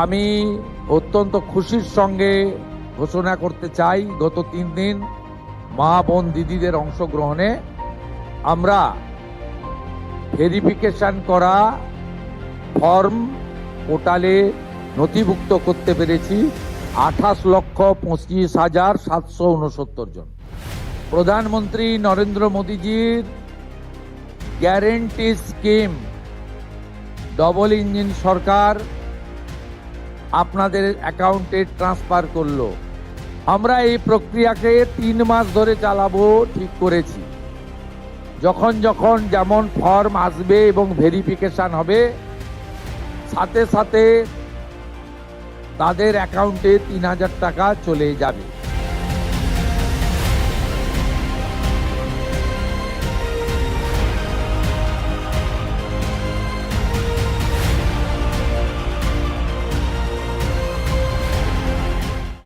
আমি অত্যন্ত খুশির সঙ্গে ঘোষণা করতে চাই, গত 3 দিন মা বোন দিদিদের অংশগ্রহণে আমরা ভেরিফিকেশন করা ফর্ম পোর্টালে নথিভুক্ত করতে পেরেছি 28,25,769 জন। প্রধানমন্ত্রী নরেন্দ্র মোদীজির গ্যারেন্টি স্কিম, ডবল ইঞ্জিন সরকার আপনাদের অ্যাকাউন্টে ট্রান্সফার করলো। আমরা এই প্রক্রিয়াকে 3 মাস ধরে চালাবো ঠিক করেছি। যখন যখন যেমন ফর্ম আসবে এবং ভেরিফিকেশন হবে, সাথে সাথে তাদের অ্যাকাউন্টে 3,000 টাকা চলে যাবে।